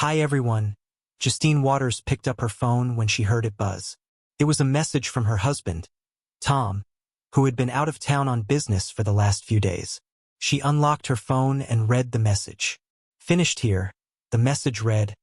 Hi everyone. Justine Waters picked up her phone when she heard it buzz. It was a message from her husband, Tom, who had been out of town on business for the last few days. She unlocked her phone and read the message. Finished here, the message read,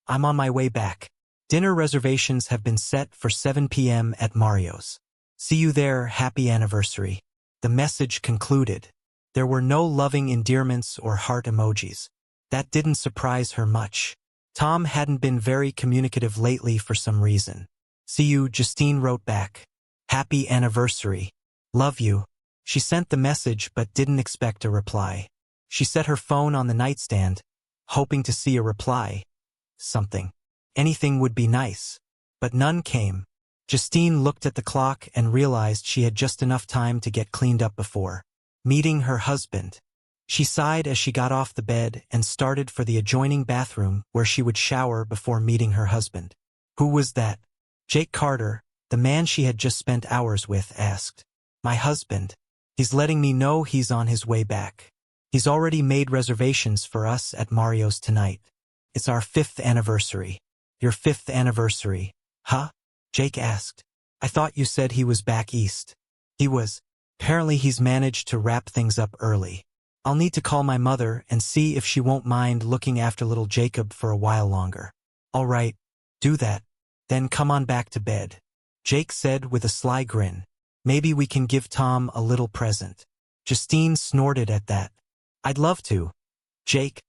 I'm on my way back. Dinner reservations have been set for 7 p.m. at Mario's. See you there, happy anniversary. The message concluded. There were no loving endearments or heart emojis. That didn't surprise her much. Tom hadn't been very communicative lately for some reason. See you, Justine wrote back. Happy anniversary. Love you. She sent the message but didn't expect a reply. She set her phone on the nightstand, hoping to see a reply. Something. Anything would be nice. But none came. Justine looked at the clock and realized she had just enough time to get cleaned up before meeting her husband. She sighed as she got off the bed and started for the adjoining bathroom where she would shower before meeting her husband. Who was that? Jake Carter, the man she had just spent hours with, asked. My husband. He's letting me know he's on his way back. He's already made reservations for us at Mario's tonight. It's our 5th anniversary. Your 5th anniversary, huh? Jake asked. I thought you said he was back east. He was. Apparently he's managed to wrap things up early. I'll need to call my mother and see if she won't mind looking after little Jacob for a while longer. All right, do that. Then come on back to bed. Jake said with a sly grin. Maybe we can give Tom a little present. Justine snorted at that. I'd love to, Jake,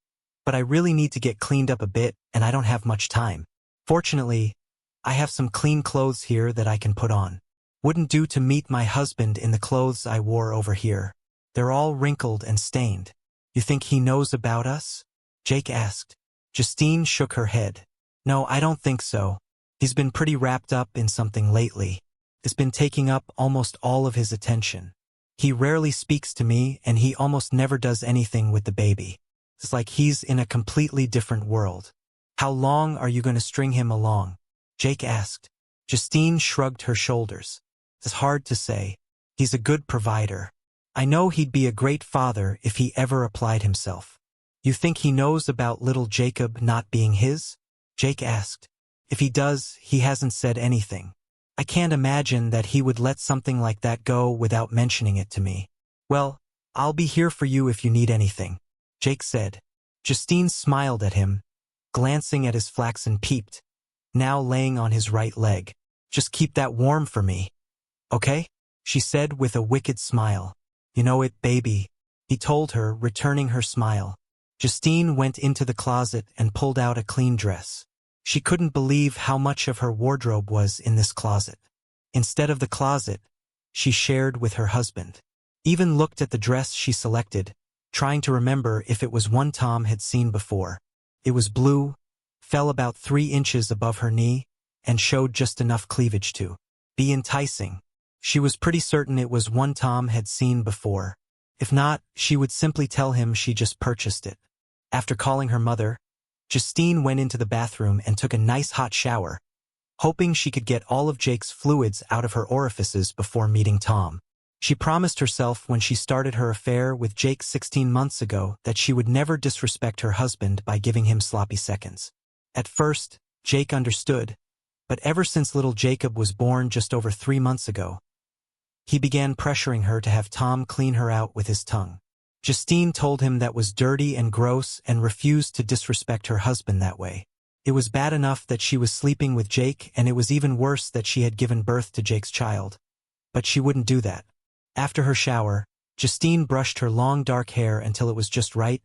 but I really need to get cleaned up a bit and I don't have much time. Fortunately, I have some clean clothes here that I can put on. Wouldn't do to meet my husband in the clothes I wore over here. They're all wrinkled and stained. You think he knows about us? Jake asked. Justine shook her head. No, I don't think so. He's been pretty wrapped up in something lately. It's been taking up almost all of his attention. He rarely speaks to me and he almost never does anything with the baby. It's like he's in a completely different world. How long are you going to string him along? Jake asked. Justine shrugged her shoulders. It's hard to say. He's a good provider. I know he'd be a great father if he ever applied himself. You think he knows about little Jacob not being his? Jake asked. If he does, he hasn't said anything. I can't imagine that he would let something like that go without mentioning it to me. Well, I'll be here for you if you need anything, Jake said. Justine smiled at him, glancing at his flaxen peeped, now laying on his right leg. Just keep that warm for me. Okay? She said with a wicked smile. You know it, baby, he told her, returning her smile. Justine went into the closet and pulled out a clean dress. She couldn't believe how much of her wardrobe was in this closet. Instead of the closet, she shared with her husband. Even looked at the dress she selected, trying to remember if it was one Tom had seen before. It was blue, fell about 3 inches above her knee, and showed just enough cleavage to be enticing. She was pretty certain it was one Tom had seen before. If not, she would simply tell him she just purchased it. After calling her mother, Justine went into the bathroom and took a nice hot shower, hoping she could get all of Jake's fluids out of her orifices before meeting Tom. She promised herself when she started her affair with Jake 16 months ago that she would never disrespect her husband by giving him sloppy seconds. At first, Jake understood, but ever since little Jacob was born just over 3 months ago, he began pressuring her to have Tom clean her out with his tongue. Justine told him that was dirty and gross and refused to disrespect her husband that way. It was bad enough that she was sleeping with Jake, and it was even worse that she had given birth to Jake's child. But she wouldn't do that. After her shower, Justine brushed her long dark hair until it was just right,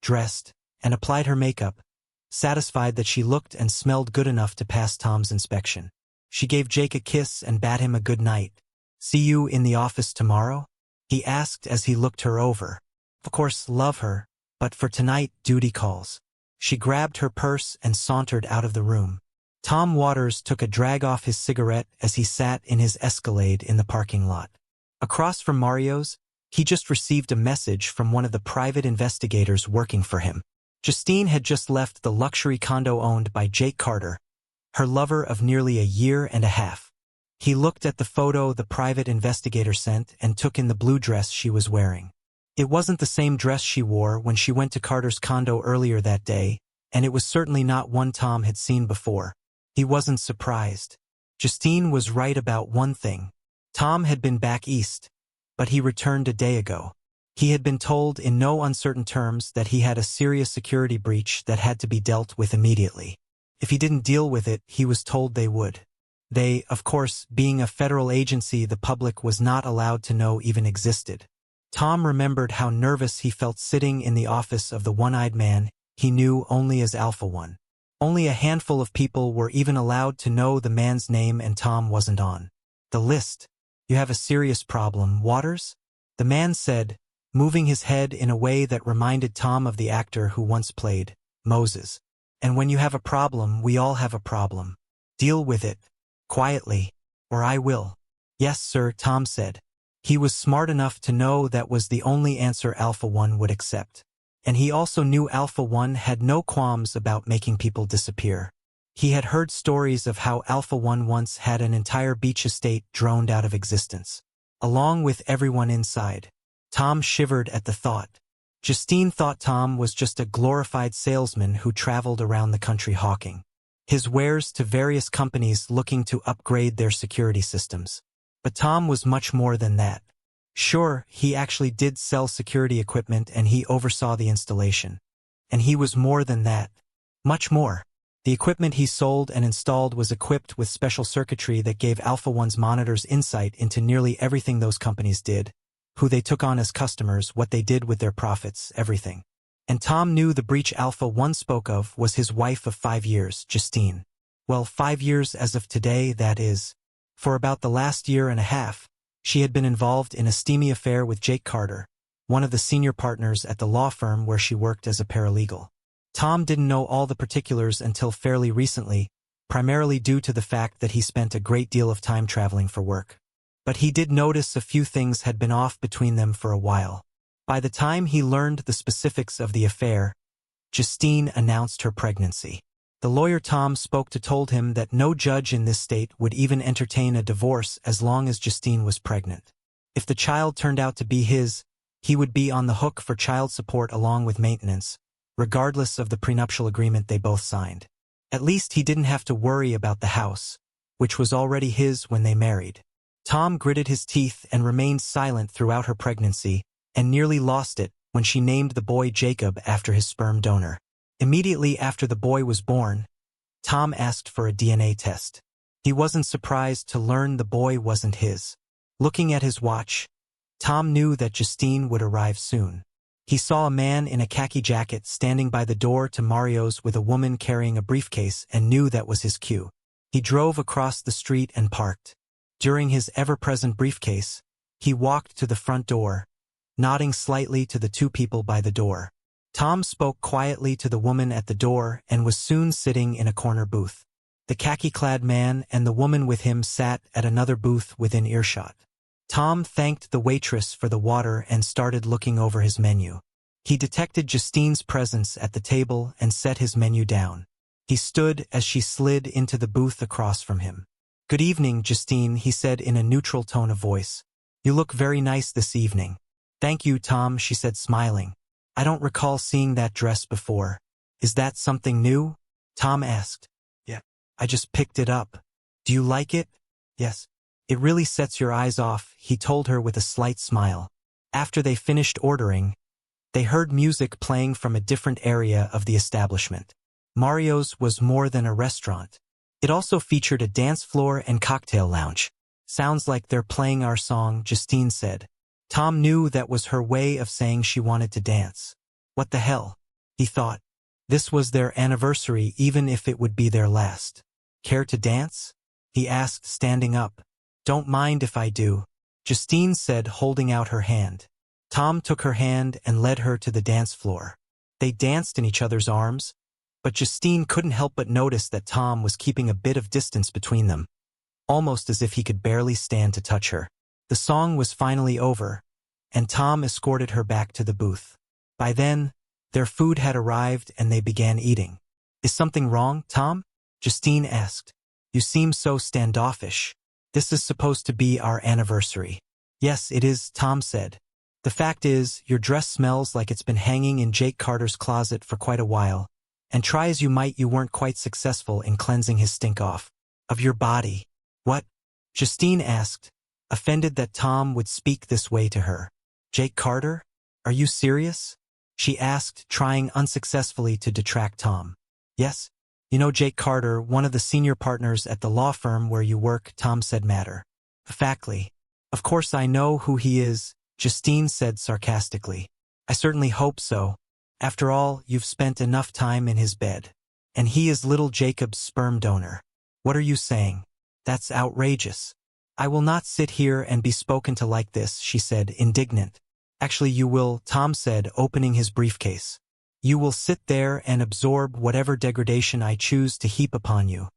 dressed, and applied her makeup, satisfied that she looked and smelled good enough to pass Tom's inspection. She gave Jake a kiss and bade him a good night. See you in the office tomorrow? He asked as he looked her over. Of course, love her, but for tonight, duty calls. She grabbed her purse and sauntered out of the room. Tom Waters took a drag off his cigarette as he sat in his Escalade in the parking lot. Across from Mario's, he just received a message from one of the private investigators working for him. Justine had just left the luxury condo owned by Jake Carter, her lover of nearly a year and a half. He looked at the photo the private investigator sent and took in the blue dress she was wearing. It wasn't the same dress she wore when she went to Carter's condo earlier that day, and it was certainly not one Tom had seen before. He wasn't surprised. Justine was right about one thing. Tom had been back east, but he returned a day ago. He had been told in no uncertain terms that he had a serious security breach that had to be dealt with immediately. If he didn't deal with it, he was told they would. They, of course, being a federal agency the public was not allowed to know even existed. Tom remembered how nervous he felt sitting in the office of the one-eyed man he knew only as Alpha One. Only a handful of people were even allowed to know the man's name, and Tom wasn't on the list. "You have a serious problem, Waters?" the man said, moving his head in a way that reminded Tom of the actor who once played Moses. "And when you have a problem, we all have a problem. Deal with it, quietly, or I will." "Yes, sir," Tom said. He was smart enough to know that was the only answer Alpha One would accept. And he also knew Alpha One had no qualms about making people disappear. He had heard stories of how Alpha One once had an entire beach estate droned out of existence, along with everyone inside. Tom shivered at the thought. Justine thought Tom was just a glorified salesman who traveled around the country hawking his wares to various companies looking to upgrade their security systems. But Tom was much more than that. Sure, he actually did sell security equipment and he oversaw the installation. And he was more than that. Much more. The equipment he sold and installed was equipped with special circuitry that gave Alpha One's monitors insight into nearly everything those companies did, who they took on as customers, what they did with their profits, everything. And Tom knew the breach Alpha One spoke of was his wife of 5 years, Justine. Well, 5 years as of today, that is. For about the last year and a half, she had been involved in a steamy affair with Jake Carter, one of the senior partners at the law firm where she worked as a paralegal. Tom didn't know all the particulars until fairly recently, primarily due to the fact that he spent a great deal of time traveling for work. But he did notice a few things had been off between them for a while. By the time he learned the specifics of the affair, Justine announced her pregnancy. The lawyer Tom spoke to told him that no judge in this state would even entertain a divorce as long as Justine was pregnant. If the child turned out to be his, he would be on the hook for child support along with maintenance, regardless of the prenuptial agreement they both signed. At least he didn't have to worry about the house, which was already his when they married. Tom gritted his teeth and remained silent throughout her pregnancy, and nearly lost it when she named the boy Jacob after his sperm donor. Immediately after the boy was born, Tom asked for a DNA test. He wasn't surprised to learn the boy wasn't his. Looking at his watch, Tom knew that Justine would arrive soon. He saw a man in a khaki jacket standing by the door to Mario's with a woman carrying a briefcase and knew that was his cue. He drove across the street and parked. During his ever-present briefcase, he walked to the front door, nodding slightly to the two people by the door. Tom spoke quietly to the woman at the door and was soon sitting in a corner booth. The khaki-clad man and the woman with him sat at another booth within earshot. Tom thanked the waitress for the water and started looking over his menu. He detected Justine's presence at the table and set his menu down. He stood as she slid into the booth across from him. "Good evening, Justine," he said in a neutral tone of voice. "You look very nice this evening." "Thank you, Tom," she said, smiling. "I don't recall seeing that dress before. Is that something new?" Tom asked. "Yeah. I just picked it up. Do you like it?" "Yes. It really sets your eyes off," he told her with a slight smile. After they finished ordering, they heard music playing from a different area of the establishment. Mario's was more than a restaurant. It also featured a dance floor and cocktail lounge. "Sounds like they're playing our song," Justine said. Tom knew that was her way of saying she wanted to dance. What the hell? He thought. This was their anniversary, even if it would be their last. "Care to dance?" he asked, standing up. "Don't mind if I do," Justine said, holding out her hand. Tom took her hand and led her to the dance floor. They danced in each other's arms, but Justine couldn't help but notice that Tom was keeping a bit of distance between them, almost as if he could barely stand to touch her. The song was finally over, and Tom escorted her back to the booth. By then, their food had arrived and they began eating. "Is something wrong, Tom?" Justine asked. "You seem so standoffish. This is supposed to be our anniversary." "Yes, it is," Tom said. "The fact is, your dress smells like it's been hanging in Jake Carter's closet for quite a while, And try as you might, you weren't quite successful in cleansing his stink off of your body. What? Justine asked, offended that Tom would speak this way to her. Jake Carter? Are you serious? She asked, trying unsuccessfully to detract Tom. Yes. You know Jake Carter, one of the senior partners at the law firm where you work, Tom said matter-of-factly. Of course I know who he is, Justine said sarcastically. I certainly hope so. After all, you've spent enough time in his bed. And he is little Jacob's sperm donor. What are you saying? That's outrageous. I will not sit here and be spoken to like this, she said, indignant. Actually, you will, Tom said, opening his briefcase. You will sit there and absorb whatever degradation I choose to heap upon you,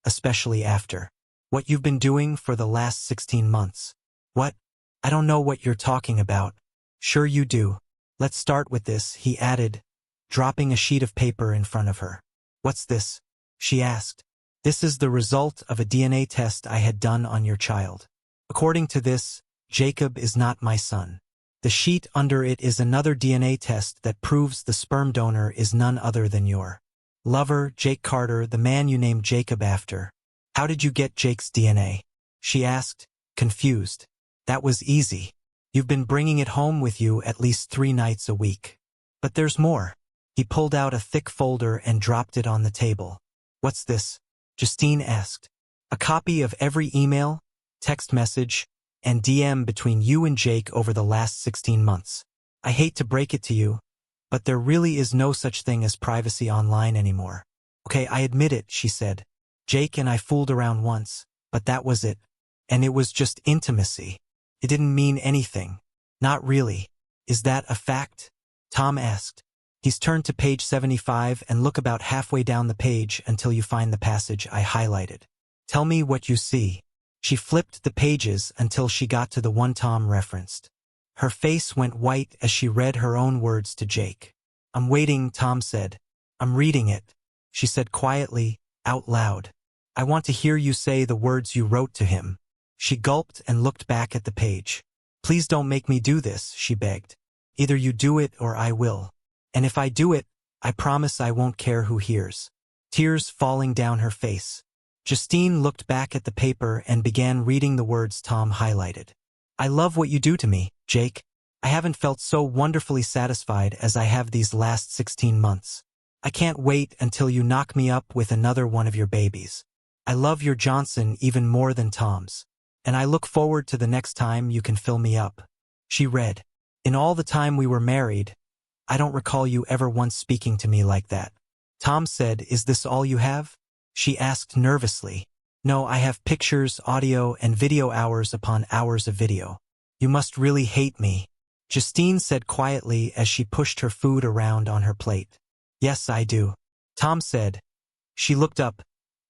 especially after what you've been doing for the last 16 months. What? I don't know what you're talking about. Sure you do. Let's start with this, he added, dropping a sheet of paper in front of her. What's this? She asked. This is the result of a DNA test I had done on your child. According to this, Jacob is not my son. The sheet under it is another DNA test that proves the sperm donor is none other than your lover, Jake Carter, the man you named Jacob after. How did you get Jake's DNA? She asked, confused. That was easy. You've been bringing it home with you at least 3 nights a week. But there's more. He pulled out a thick folder and dropped it on the table. What's this? Justine asked. A copy of every email, text message, and DM between you and Jake over the last 16 months. I hate to break it to you, but there really is no such thing as privacy online anymore. Okay, I admit it, she said. Jake and I fooled around once, but that was it. And it was just intimacy. It didn't mean anything. Not really. Is that a fact? Tom asked. He's turned to page 75 and look about halfway down the page until you find the passage I highlighted. Tell me what you see. She flipped the pages until she got to the one Tom referenced. Her face went white as she read her own words to Jake. I'm waiting, Tom said. I'm reading it, she said quietly, out loud. I want to hear you say the words you wrote to him. She gulped and looked back at the page. Please don't make me do this, she begged. Either you do it or I will. And if I do it, I promise I won't care who hears. Tears falling down her face. Justine looked back at the paper and began reading the words Tom highlighted. I love what you do to me, Jake. I haven't felt so wonderfully satisfied as I have these last 16 months. I can't wait until you knock me up with another one of your babies. I love your Johnson even more than Tom's. And I look forward to the next time you can fill me up. She read. In all the time we were married, I don't recall you ever once speaking to me like that. Tom said, Is this all you have? She asked nervously. No, I have pictures, audio, and video, hours upon hours of video. You must really hate me, Justine said quietly as she pushed her food around on her plate. Yes, I do, Tom said. She looked up,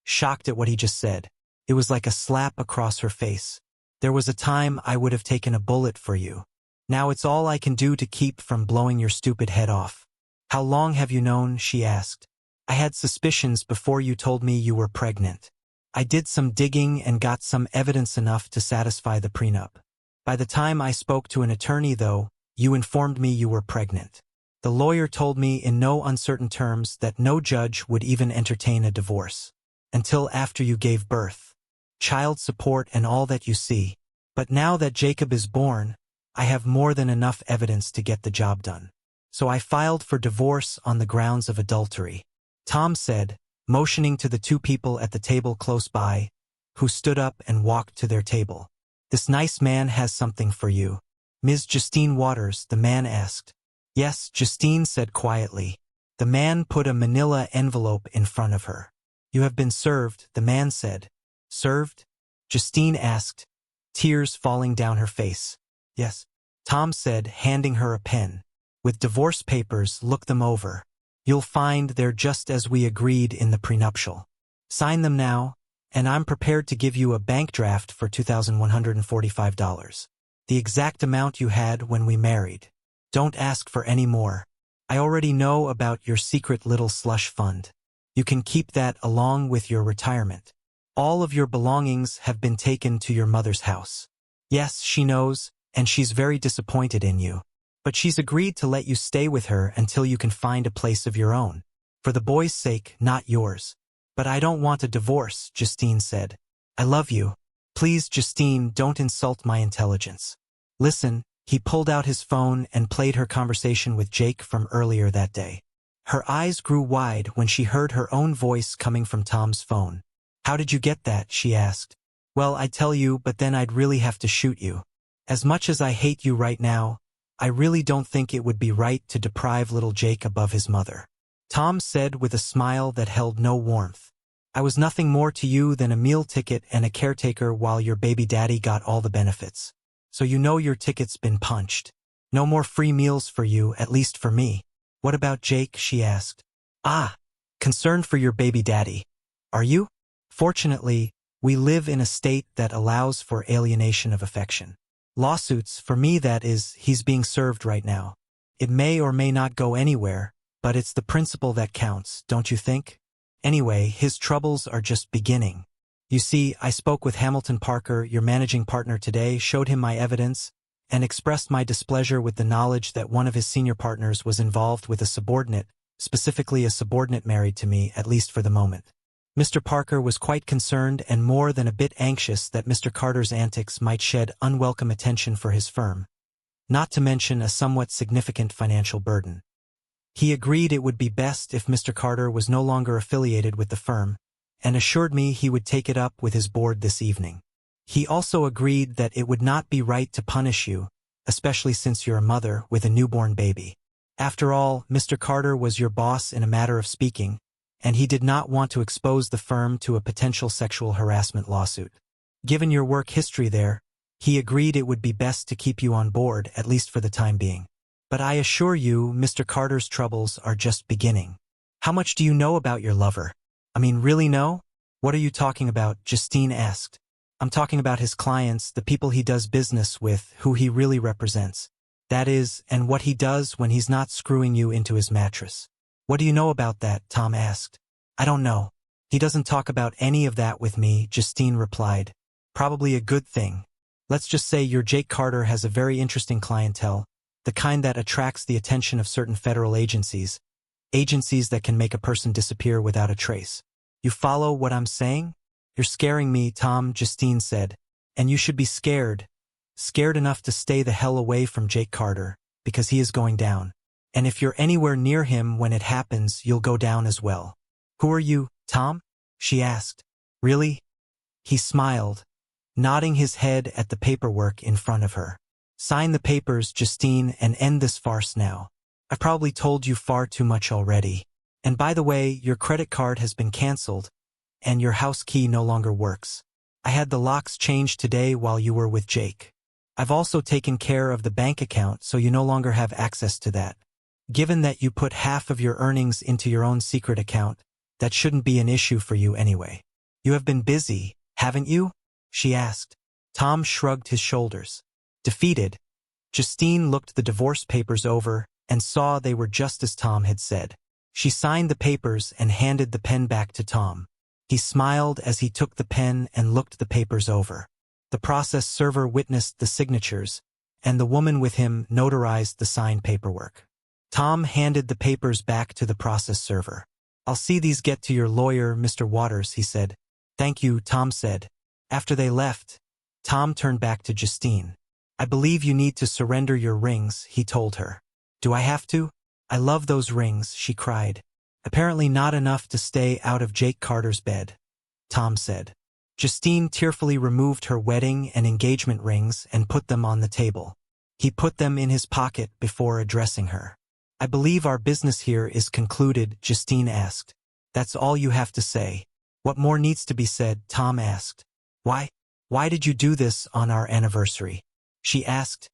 shocked at what he just said. It was like a slap across her face. There was a time I would have taken a bullet for you. Now it's all I can do to keep from blowing your stupid head off. How long have you known? She asked. I had suspicions before you told me you were pregnant. I did some digging and got some evidence enough to satisfy the prenup. By the time I spoke to an attorney, though, you informed me you were pregnant. The lawyer told me in no uncertain terms that no judge would even entertain a divorce until after you gave birth. Child support and all that you see. But now that Jacob is born, I have more than enough evidence to get the job done. So I filed for divorce on the grounds of adultery. Tom said, motioning to the 2 people at the table close by, who stood up and walked to their table. This nice man has something for you. Ms. Justine Waters, the man asked. Yes, Justine said quietly. The man put a manila envelope in front of her. You have been served, the man said. Served? Justine asked, tears falling down her face. Yes, Tom said, handing her a pen. With divorce papers, look them over. You'll find they're just as we agreed in the prenuptial. Sign them now, and I'm prepared to give you a bank draft for $2,145. The exact amount you had when we married. Don't ask for any more. I already know about your secret little slush fund. You can keep that along with your retirement. All of your belongings have been taken to your mother's house. Yes, she knows, and she's very disappointed in you. But she's agreed to let you stay with her until you can find a place of your own. For the boy's sake, not yours. But I don't want a divorce, Justine said. I love you. Please, Justine, don't insult my intelligence. Listen, he pulled out his phone and played her conversation with Jake from earlier that day. Her eyes grew wide when she heard her own voice coming from Tom's phone. How did you get that? She asked. Well, I'd tell you, but then I'd really have to shoot you. As much as I hate you right now, I really don't think it would be right to deprive little Jake above his mother. Tom said with a smile that held no warmth. I was nothing more to you than a meal ticket and a caretaker while your baby daddy got all the benefits. So you know your ticket's been punched. No more free meals for you, at least for me. What about Jake? She asked. Concerned for your baby daddy. Are you? Fortunately, we live in a state that allows for alienation of affection. Lawsuits, for me that is, he's being served right now. It may or may not go anywhere, but it's the principle that counts, don't you think? Anyway, his troubles are just beginning. You see, I spoke with Hamilton Parker, your managing partner today, showed him my evidence, and expressed my displeasure with the knowledge that one of his senior partners was involved with a subordinate, specifically a subordinate married to me, at least for the moment. Mr. Parker was quite concerned and more than a bit anxious that Mr. Carter's antics might shed unwelcome attention for his firm, not to mention a somewhat significant financial burden. He agreed it would be best if Mr. Carter was no longer affiliated with the firm, and assured me he would take it up with his board this evening. He also agreed that it would not be right to punish you, especially since you're a mother with a newborn baby. After all, Mr. Carter was your boss in a matter of speaking, and he did not want to expose the firm to a potential sexual harassment lawsuit. Given your work history there, he agreed it would be best to keep you on board, at least for the time being. But I assure you, Mr. Carter's troubles are just beginning. How much do you know about your lover? I mean, really know? What are you talking about? Justine asked. I'm talking about his clients, the people he does business with, who he really represents. That is, and what he does when he's not screwing you into his mattress. What do you know about that? Tom asked. I don't know. He doesn't talk about any of that with me, Justine replied. Probably a good thing. Let's just say your Jake Carter has a very interesting clientele, the kind that attracts the attention of certain federal agencies that can make a person disappear without a trace. You follow what I'm saying? You're scaring me, Tom, Justine said. And you should be scared. Scared enough to stay the hell away from Jake Carter, because he is going down. And if you're anywhere near him when it happens, you'll go down as well. Who are you, Tom? She asked. Really? He smiled, nodding his head at the paperwork in front of her. Sign the papers, Justine, and end this farce now. I've probably told you far too much already. And by the way, your credit card has been canceled, and your house key no longer works. I had the locks changed today while you were with Jake. I've also taken care of the bank account, so you no longer have access to that. Given that you put half of your earnings into your own secret account, that shouldn't be an issue for you anyway. You have been busy, haven't you? She asked. Tom shrugged his shoulders. Defeated, Justine looked the divorce papers over and saw they were just as Tom had said. She signed the papers and handed the pen back to Tom. He smiled as he took the pen and looked the papers over. The process server witnessed the signatures, and the woman with him notarized the signed paperwork. Tom handed the papers back to the process server. I'll see these get to your lawyer, Mr. Waters, he said. Thank you, Tom said. After they left, Tom turned back to Justine. I believe you need to surrender your rings, he told her. Do I have to? I love those rings, she cried. Apparently not enough to stay out of Jake Carter's bed, Tom said. Justine tearfully removed her wedding and engagement rings and put them on the table. He put them in his pocket before addressing her. I believe our business here is concluded, Justine asked. That's all you have to say. What more needs to be said? Tom asked. Why did you do this on our anniversary? She asked,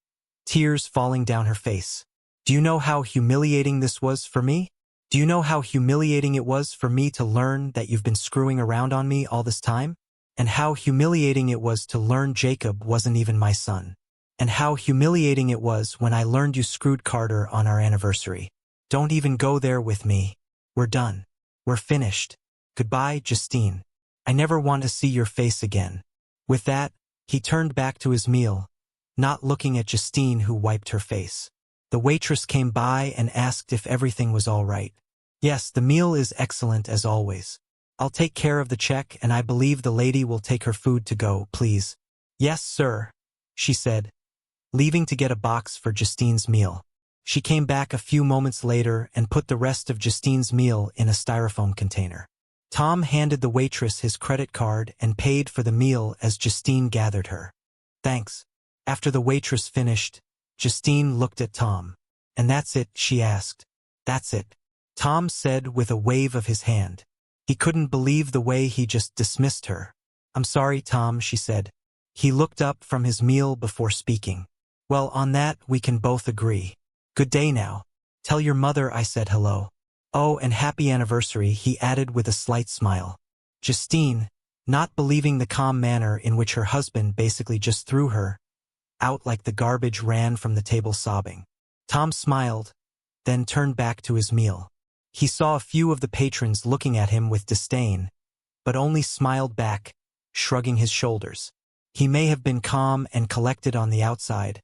tears falling down her face. Do you know how humiliating this was for me? Do you know how humiliating it was for me to learn that you've been screwing around on me all this time? And how humiliating it was to learn Jacob wasn't even my son. And how humiliating it was when I learned you screwed Carter on our anniversary. Don't even go there with me. We're done. We're finished. Goodbye, Justine. I never want to see your face again. With that, he turned back to his meal, not looking at Justine, who wiped her face. The waitress came by and asked if everything was all right. Yes, the meal is excellent as always. I'll take care of the check and I believe the lady will take her food to go, please. Yes, sir, she said, leaving to get a box for Justine's meal. She came back a few moments later and put the rest of Justine's meal in a styrofoam container. Tom handed the waitress his credit card and paid for the meal as Justine gathered her. Thanks. After the waitress finished, Justine looked at Tom. And that's it, she asked. That's it, Tom said with a wave of his hand. He couldn't believe the way he just dismissed her. I'm sorry, Tom, she said. He looked up from his meal before speaking. Well, on that we can both agree. Good day now. Tell your mother I said hello. Oh, and happy anniversary, he added with a slight smile. Justine, not believing the calm manner in which her husband basically just threw her out like the garbage, ran from the table sobbing. Tom smiled, then turned back to his meal. He saw a few of the patrons looking at him with disdain, but only smiled back, shrugging his shoulders. He may have been calm and collected on the outside,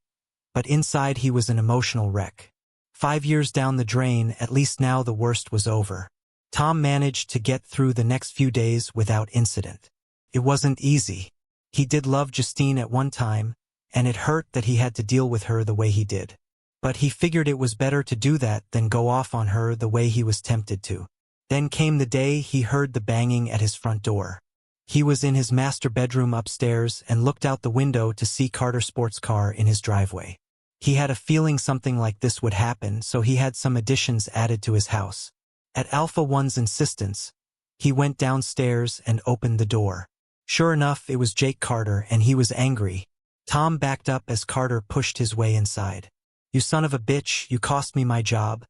but inside he was an emotional wreck. 5 years down the drain, at least now the worst was over. Tom managed to get through the next few days without incident. It wasn't easy. He did love Justine at one time, and it hurt that he had to deal with her the way he did. But he figured it was better to do that than go off on her the way he was tempted to. Then came the day he heard the banging at his front door. He was in his master bedroom upstairs and looked out the window to see Carter's sports car in his driveway. He had a feeling something like this would happen, so he had some additions added to his house. At Alpha One's insistence, he went downstairs and opened the door. Sure enough, it was Jake Carter, and he was angry. Tom backed up as Carter pushed his way inside. You son of a bitch, you cost me my job,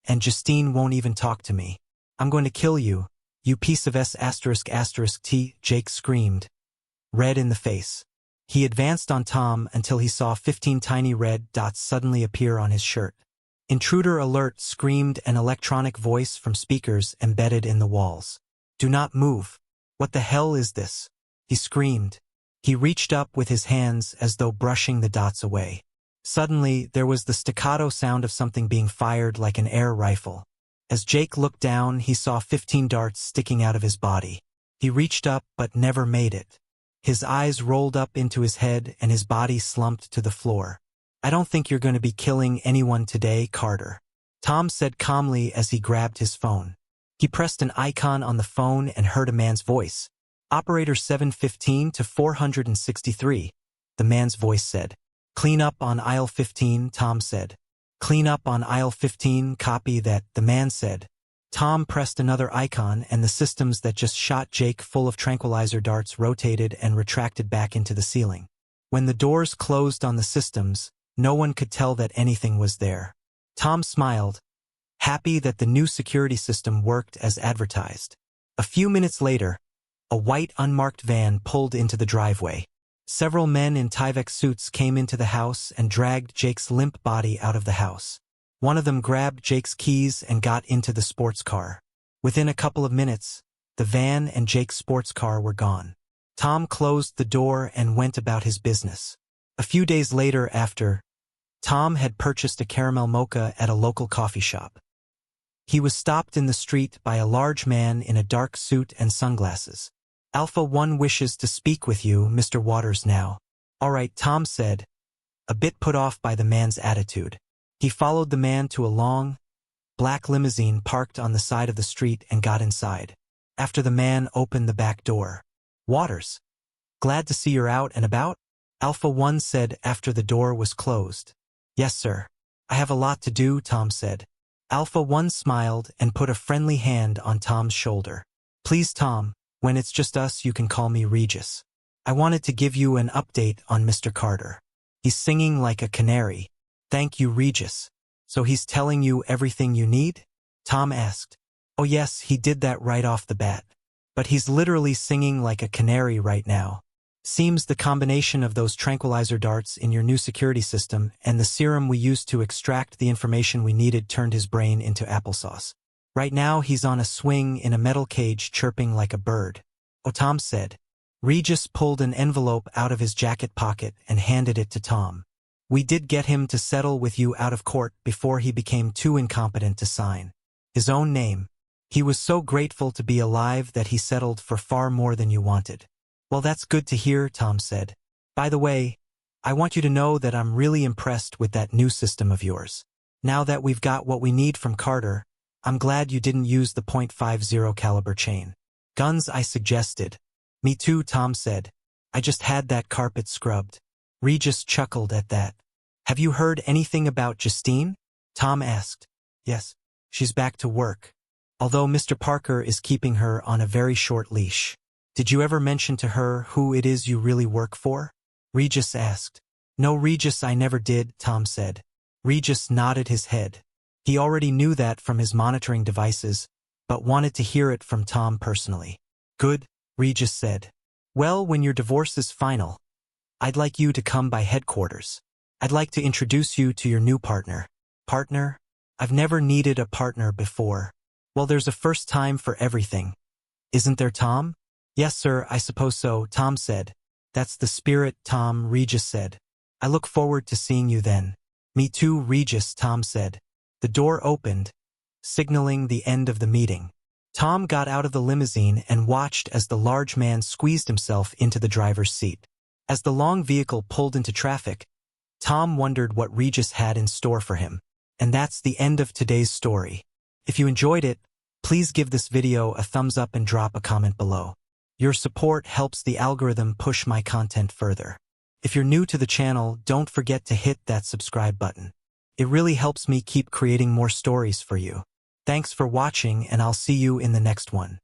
and Justine won't even talk to me. I'm going to kill you, you piece of S***T, Jake screamed, red in the face. He advanced on Tom until he saw 15 tiny red dots suddenly appear on his shirt. Intruder alert, screamed an electronic voice from speakers embedded in the walls. Do not move. What the hell is this? He screamed. He reached up with his hands as though brushing the dots away. Suddenly, there was the staccato sound of something being fired like an air rifle. As Jake looked down, he saw 15 darts sticking out of his body. He reached up but never made it. His eyes rolled up into his head and his body slumped to the floor. I don't think you're going to be killing anyone today, Carter, Tom said calmly as he grabbed his phone. He pressed an icon on the phone and heard a man's voice. Operator 715 to 463, the man's voice said. Clean up on aisle 15, Tom said. Clean up on aisle 15, copy that, the man said. Tom pressed another icon and the systems that just shot Jake full of tranquilizer darts rotated and retracted back into the ceiling. When the doors closed on the systems, no one could tell that anything was there. Tom smiled, happy that the new security system worked as advertised. A few minutes later, a white unmarked van pulled into the driveway. Several men in Tyvek suits came into the house and dragged Jake's limp body out of the house. One of them grabbed Jake's keys and got into the sports car. Within a couple of minutes, the van and Jake's sports car were gone. Tom closed the door and went about his business. A few days later, after Tom had purchased a caramel mocha at a local coffee shop, he was stopped in the street by a large man in a dark suit and sunglasses. Alpha One wishes to speak with you, Mr. Waters, now. All right, Tom said, a bit put off by the man's attitude. He followed the man to a long, black limousine parked on the side of the street and got inside. After the man opened the back door. Waters, glad to see you're out and about? Alpha One said after the door was closed. Yes, sir. I have a lot to do, Tom said. Alpha One smiled and put a friendly hand on Tom's shoulder. Please, Tom, when it's just us, you can call me Regis. I wanted to give you an update on Mr. Carter. He's singing like a canary. Thank you, Regis. So he's telling you everything you need? Tom asked. Oh yes, he did that right off the bat. But he's literally singing like a canary right now. Seems the combination of those tranquilizer darts in your new security system and the serum we used to extract the information we needed turned his brain into applesauce. Right now he's on a swing in a metal cage chirping like a bird. Oh, Tom said. Regis pulled an envelope out of his jacket pocket and handed it to Tom. We did get him to settle with you out of court before he became too incompetent to sign his own name. He was so grateful to be alive that he settled for far more than you wanted. Well, that's good to hear, Tom said. By the way, I want you to know that I'm really impressed with that new system of yours. Now that we've got what we need from Carter, I'm glad you didn't use the .50 caliber chain. Guns, I suggested. Me too, Tom said. I just had that carpet scrubbed. Regis chuckled at that. Have you heard anything about Justine? Tom asked. Yes, she's back to work. Although Mr. Parker is keeping her on a very short leash. Did you ever mention to her who it is you really work for? Regis asked. No, Regis, I never did, Tom said. Regis nodded his head. He already knew that from his monitoring devices, but wanted to hear it from Tom personally. Good, Regis said. Well, when your divorce is final, I'd like you to come by headquarters. I'd like to introduce you to your new partner. Partner? I've never needed a partner before. Well, there's a first time for everything. Isn't there, Tom? Yes, sir, I suppose so, Tom said. That's the spirit, Tom, Regis said. I look forward to seeing you then. Me too, Regis, Tom said. The door opened, signaling the end of the meeting. Tom got out of the limousine and watched as the large man squeezed himself into the driver's seat. As the long vehicle pulled into traffic, Tom wondered what Regis had in store for him. And that's the end of today's story. If you enjoyed it, please give this video a thumbs up and drop a comment below. Your support helps the algorithm push my content further. If you're new to the channel, don't forget to hit that subscribe button. It really helps me keep creating more stories for you. Thanks for watching, and I'll see you in the next one.